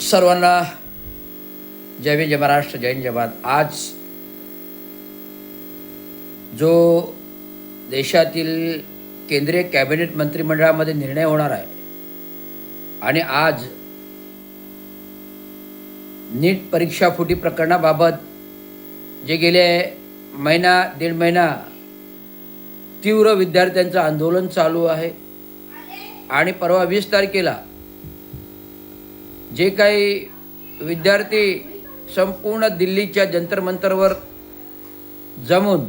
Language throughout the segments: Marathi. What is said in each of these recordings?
सर्वांना जय भीम, जय महाराष्ट्र, जय हिंद, जय भारत. आज जो देशातील केंद्रीय कॅबिनेट मंत्रिमंडळामध्ये निर्णय होणार आहे आणि आज नीट परीक्षा फुटी प्रकरणाबाबत जे गेले दीड महिना तीव्र विद्यार्थ्यांचं आंदोलन चालू आहे आणि परवा 20 तारखेला जे काही विद्यार्थी संपूर्ण दिल्लीच्या जंतर मंतरवर जमून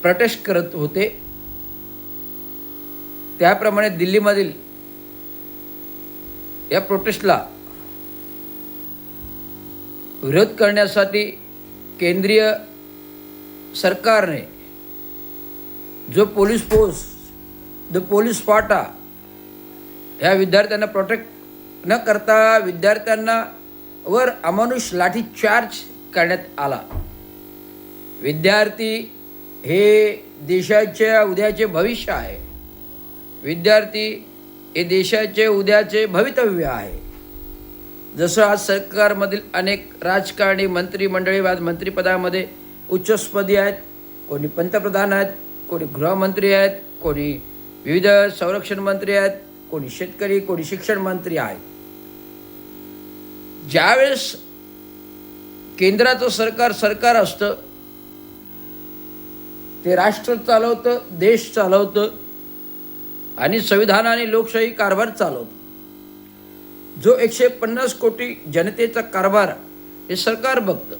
प्रोटेस्ट करत होते, त्याप्रमाणे दिल्लीमधील या प्रोटेस्टला विरोध करण्यासाठी केंद्रीय सरकारने जो पोलीस फाटा ह्या विद्यार्थ्यांना प्रोटेक्ट न करता विद्यार्थ्यांना वर अमानुष लाठीचार्ज करण्यात आला. विद्यार्थी हे देशाच्या उद्याचे भविष्य आहे. विद्यार्थी हे देशाचे उद्याचे भवितव्य आहे. जसं आज सरकारमधील अनेक राजकारणी मंत्रिमंडळी आज मंत्रिपदामध्ये उच्चपदी आहेत, कोणी पंतप्रधान आहेत, कोणी गृहमंत्री आहेत, कोणी विविध संरक्षण मंत्री आहेत, कोणी शेतकरी, कोणी शिक्षण मंत्री आहेत. ज्यावेळेस केंद्राचं सरकार असतं ते राष्ट्र चालवतं, देश चालवतं आणि संविधानाने लोकशाही कारभार चालवतं. जो 150 कोटी जनतेचा कारभार हे सरकार बघतं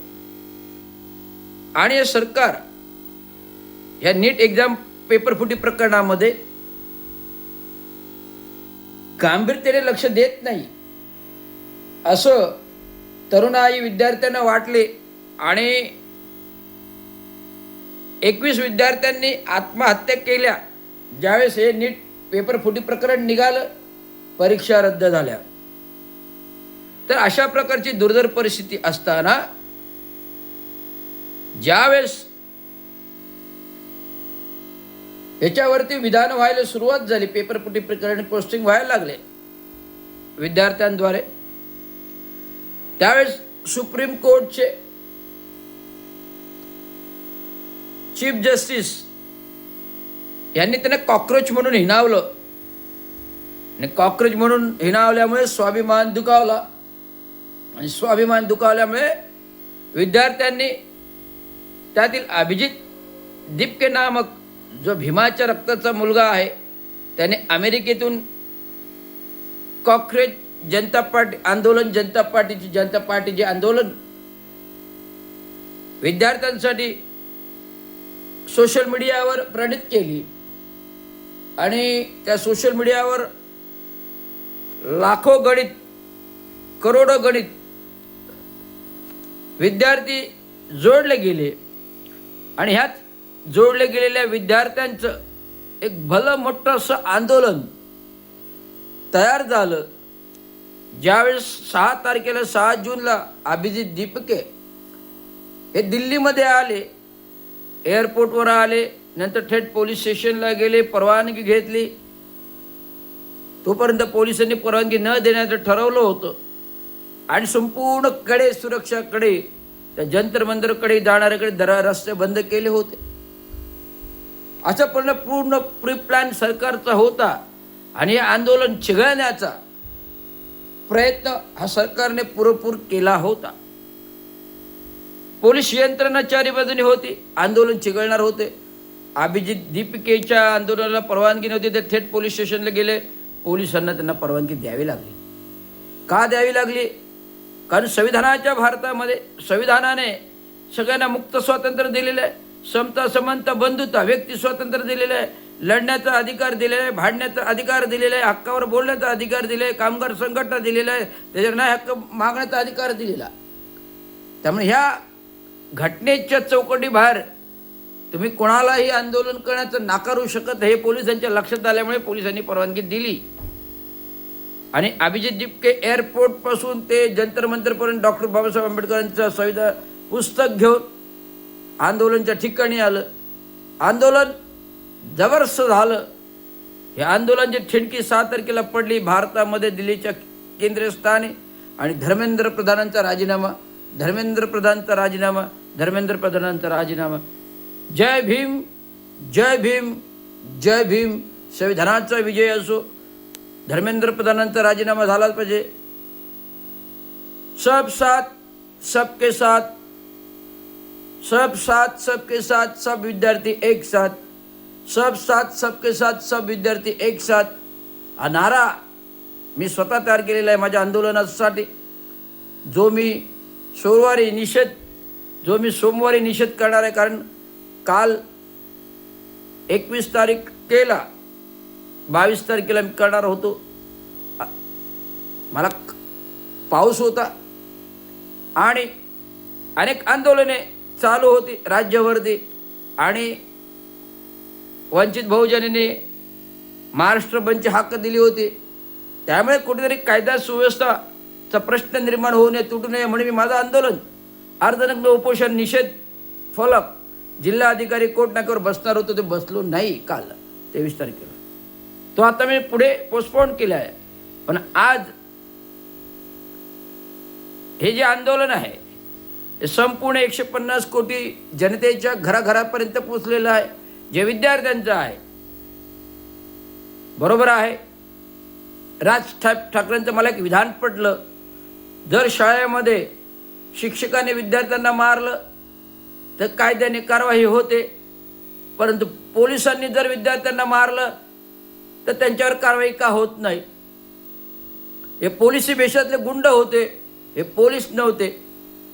आणि हे सरकार या नीट एक्झाम पेपर फुटी प्रकरणामध्ये गांभीर्याने लक्ष देत नाही असं तरुणाई विद्यार्थ्यांना वाटले आणि 21 विद्यार्थ्यांनी आत्महत्या केल्या. ज्यावेळेस हे नीट पेपर फुटी प्रकरण निघालं, परीक्षा रद्द झाल्या. तर अशा प्रकारची दुर्धर परिस्थिती असताना ज्यावेळेस याच्यावरती विधान व्हायला सुरुवात झाली, पेपर फुटी प्रकरण पोस्टिंग व्हायला लागले विद्यार्थ्यांद्वारे, त्यावेळेस सुप्रीम कोर्टचे चीफ जस्टिस यांनी त्यांना कॉक्रोच म्हणून हिणावलं आणि कॉक्रोच म्हणून हिणावल्यामुळे स्वाभिमान दुखावला आणि स्वाभिमान दुखावल्यामुळे विद्यार्थ्यांनी त्यातील अभिजित दीपके नामक जो भीमाच्या रक्ताचा मुलगा आहे त्याने अमेरिकेतून कॉक्रोच जनता पार्टीचे आंदोलन विद्यार्थ्यांसाठी सोशल मीडियावर प्रणित केली आणि त्या सोशल मीडियावर लाखो गणित करोडो गणित विद्यार्थी जोडले गेले आणि ह्यात जोडले गेलेल्या विद्यार्थ्यांचं एक भलं मोठं असं आंदोलन तयार झालं. ज्यावेळेस 6 जूनला अभिजित दीपके हे दिल्लीमध्ये आले, एअरपोर्टवर आले, नंतर थेट पोलीस स्टेशनला गेले, परवानगी घेतली. तोपर्यंत पोलिसांनी परवानगी न देण्याचं ठरवलं होतं आणि संपूर्ण सुरक्षाकडे त्या जंतर मंतरकडे जाणाऱ्याकडे रस्ते बंद केले होते. असा पूर्ण प्री प्लॅन सरकारचा होता आणि हे आंदोलन चिघळण्याचा प्रयत्न हा सरकारने पुरेपूर केला होता. पोलीस यंत्रणा चारी बाजूने होती, आंदोलन चिघळणार होते. अभिजित दीपिकेच्या आंदोलनाला परवानगी नव्हती, ते थेट पोलीस स्टेशनला गेले. पोलिसांना त्यांना परवानगी द्यावी लागली. का द्यावी लागली? कारण संविधानाच्या भारतामध्ये संविधानाने सगळ्यांना मुक्त स्वातंत्र्य दिलेलं आहे, समता समानता बंधुता व्यक्ती स्वातंत्र्य दिलेलं आहे, लढण्याचा अधिकार दिलेला आहे, भांडण्याचा अधिकार दिलेला आहे, हक्कावर बोलण्याचा अधिकार दिलेला आहे, कामगार संघटना दिलेला आहे, त्याच्यावर नाही हक्क मागण्याचा अधिकार दिलेला. त्यामुळे ह्या घटनेच्या चौकटी बाहेर तुम्ही कोणालाही आंदोलन करण्याचं नाकारू शकत, हे पोलिसांच्या लक्षात आल्यामुळे पोलिसांनी परवानगी दिली. आणि अभिजित दीपके एअरपोर्टपासून ते जंतर मंतरपर्यंत डॉक्टर बाबासाहेब आंबेडकरांचं संविधान पुस्तक घेऊन आंदोलनाच्या ठिकाणी आलं. आंदोलन जबरदस्त झालं. हे आंदोलनाची ठिणकी 6 तारखेला पडली भारतामध्ये दिल्लीच्या केंद्रस्थानी आणि धर्मेंद्र प्रधानांचा राजीनामा, धर्मेंद्र प्रधानचा राजीनामा, धर्मेंद्र प्रधानांचा राजीनामा. जय भीम, जय भीम, जय भीम. संविधानाचा विजय असो. धर्मेंद्र प्रधानांचा राजीनामा झालाच पाहिजे. सब साथ सबके साथ, सब साथ सबके साथ, सब विद्यार्थी एक साथ, सब साथ सबके साथ, सब विद्यार्थी एक साथ हा नारा मी स्वतः तयार केलेला आहे माझ्या आंदोलनासाठी. जो मी सोमवारी निषेध करणार आहे. कारण काल 21 तारखेला 22 तारखेला मी करणार होतो. मला पाऊस होता आणि अनेक आंदोलने चालू होती राज्यावरती आणि वंचित बहुजनांनी महाराष्ट्र बंदची हाक दिली होती. त्यामुळे कुठेतरी कायदा सुव्यवस्थाचा प्रश्न निर्माण होऊ नये, तुटू नये म्हणून मी माझं आंदोलन अर्धनग्न उपोषण निषेध फलक जिल्हा अधिकारी कोर्ट नाक्यावर बसणार होतो. ते बसलो नाही काल 23 तारखेला. तो आता मी पुढे पोस्टपोन केला आहे. पण आज हे जे आंदोलन आहे हे संपूर्ण 150 कोटी जनतेच्या घराघरापर्यंत पोचलेलं आहे. जे विद्यार्थ्यांचं आहे. बरोबर आहे. राज ठाकरेंचं मला एक विधान पटलं. जर शाळेमध्ये शिक्षकाने विद्यार्थ्यांना मारलं तर कायद्याने कारवाई होते, परंतु पोलिसांनी जर विद्यार्थ्यांना मारलं तर त्यांच्यावर कारवाई का होत नाही? हे पोलिसी वेशातले गुंड होते, हे पोलीस नव्हते.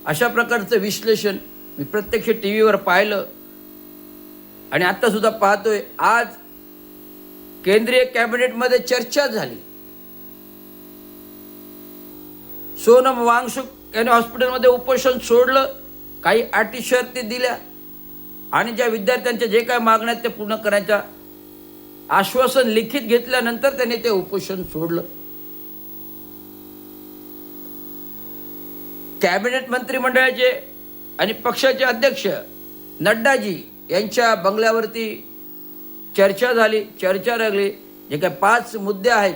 अशा प्रकारचं विश्लेषण मी प्रत्यक्ष टी व्हीवर पाहिलं आणि आत्तासुद्धा पाहतोय. आज केंद्रीय कॅबिनेटमध्ये चर्चा झाली. सोनम वांगचुक यांनी हॉस्पिटलमध्ये उपोषण सोडलं, काही अटी शर्ती दिल्या आणि ज्या विद्यार्थ्यांच्या जे काय मागण्या ते पूर्ण करण्याचं आश्वासन लिखित घेतल्यानंतर त्यांनी ते उपोषण सोडलं. कॅबिनेट मंत्रिमंडळाचे आणि पक्षाचे अध्यक्ष नड्डाजी यांच्या बंगल्यावरती चर्चा झाली, चर्चा रंगली. जे काही 5 मुद्दे आहेत,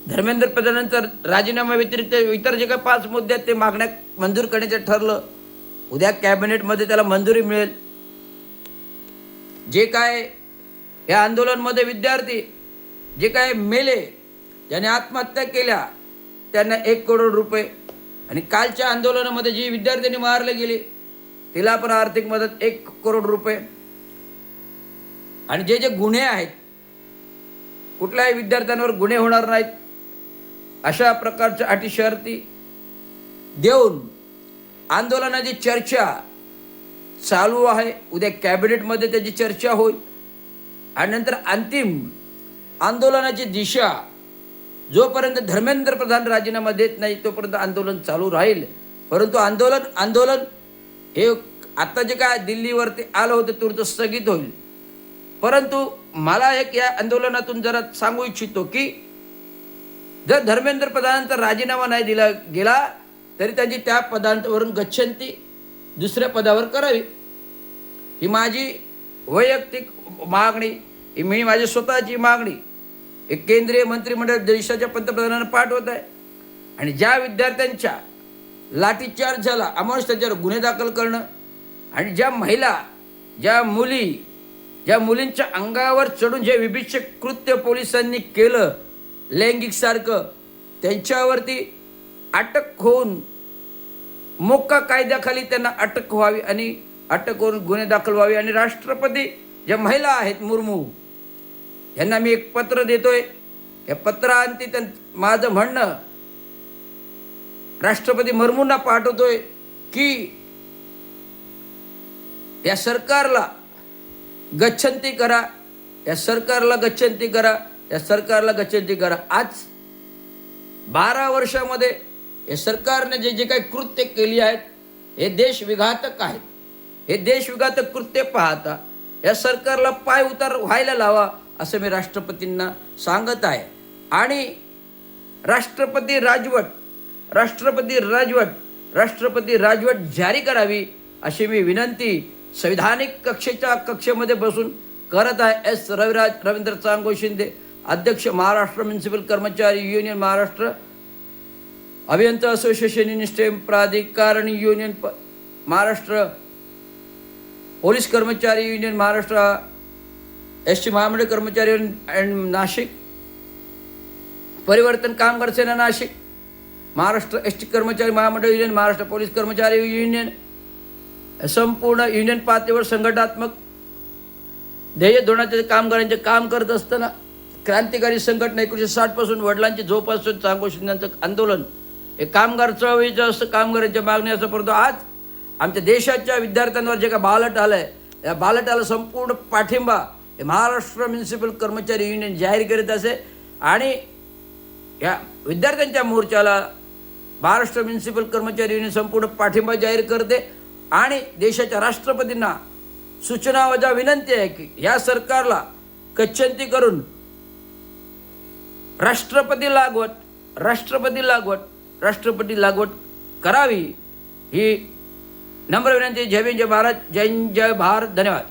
धर्मेंद्र प्रधानांचा राजीनामा व्यतिरिक्त इतर जे काही 5 मुद्दे आहेत ते मागण्या मंजूर करण्याचं ठरलं. उद्या कॅबिनेटमध्ये त्याला मंजुरी मिळेल. जे काय या आंदोलनामध्ये विद्यार्थी जे काय मेले, ज्याने आत्महत्या केल्या, त्यांना 1 करोड रुपये आणि कालच्या आंदोलनामध्ये जी विद्यार्थ्यांनी मारले गेले तिला पण आर्थिक मदत 1 करोड रुपये. आणि जे जे गुन्हे आहेत, कुठल्याही विद्यार्थ्यांवर गुन्हे होणार नाहीत अशा प्रकारच्या अटी शर्ती देऊन आंदोलनाची चर्चा चालू आहे. उद्या कॅबिनेटमध्ये त्याची चर्चा होईल आणि नंतर अंतिम आंदोलनाची दिशा जोपर्यंत धर्मेंद्र प्रधान राजीनामा देत नाही तोपर्यंत आंदोलन चालू राहील. परंतु आंदोलन हे आता जे काय दिल्लीवरती आलं होतं तूर्त स्थगित होईल. परंतु मला एक या आंदोलनातून जरा सांगू इच्छितो की जर धर्मेंद्र प्रधानांचा राजीनामा नाही दिला गेला तरी त्यांची त्या पदावरून गच्छंती दुसऱ्या पदावर करावी. ही माझी वैयक्तिक मागणी, ही मी माझी स्वतःची मागणी एक केंद्रीय मंत्रिमंडळ देशाच्या पंतप्रधानांना पाठवत आहे. आणि ज्या विद्यार्थ्यांच्या लाठीचार्ज झाला अमानुष त्याच्यावर गुन्हे दाखल करणं आणि ज्या महिला, ज्या मुलींच्या अंगावर चढून जे विभीषक कृत्य पोलिसांनी केलं लैंगिकसारखं, त्यांच्यावरती अटक होऊन मोक्का कायद्याखाली त्यांना अटक व्हावी आणि अटक करून गुन्हे दाखल व्हावे. आणि राष्ट्रपती ज्या महिला आहेत मुर्मू यांना मी एक पत्र देतोय. या पत्रांती माझं म्हणणं राष्ट्रपती मुर्मूंना पाठवतोय की या सरकारला गच्छंती करा, या सरकारला गच्छंती करा, या सरकारला गच्छंती करा. आज 12 वर्षामध्ये या सरकारने जे काही कृत्य केली आहेत हे देशविघातक आहेत. हे देशविघातक कृत्य पाहता या सरकारला पाय उतार व्हायला लावा असं मी राष्ट्रपतींना सांगत आहे. आणि राष्ट्रपती राजवट जारी करावी अशी मी विनंती संविधानिक कक्षेमध्ये बसून करत आहे. एस रवींद्र चांगो शिंदे, अध्यक्ष महाराष्ट्र म्युनिसिपल कर्मचारी युनियन महाराष्ट्र, अभियंता असोसिएशन इन स्टेम प्राधिकरण युनियन महाराष्ट्र, पोलीस कर्मचारी युनियन महाराष्ट्र, एस.टी. महामंडळ कर्मचारी अँड नाशिक, परिवर्तन कामगार सेना नाशिक, महाराष्ट्र एस.टी. कर्मचारी महामंडळ युनियन, महाराष्ट्र पोलीस कर्मचारी युनियन, संपूर्ण युनियन पातळीवर संघटनात्मक ध्येय धोरणाचे कामगारांचे काम करत असताना क्रांतिकारी संघटना 1960 पासून वडिलांची झोपासून सांगो शिंद्यांचं आंदोलन हे कामगार चळवळीचं असं, कामगारांच्या मागणी असं, परंतु आज आमच्या देशाच्या विद्यार्थ्यांवर जे का बालट आलं आहे, या बालटाला संपूर्ण पाठिंबा हे महाराष्ट्र म्युनिसिपल कर्मचारी युनियन जाहीर करीत असे आणि या विद्यार्थ्यांच्या मोर्चाला महाराष्ट्र म्युनिसिपल कर्मचारी युनियन संपूर्ण पाठिंबा जाहीर करते आणि देशाच्या राष्ट्रपतींना सूचना वजा विनंती आहे की या सरकारला कच्छंती करून राष्ट्रपती लागवड करावी ही नम्र विनंती. जय भीम, जय भारत, जय भारत, धन्यवाद.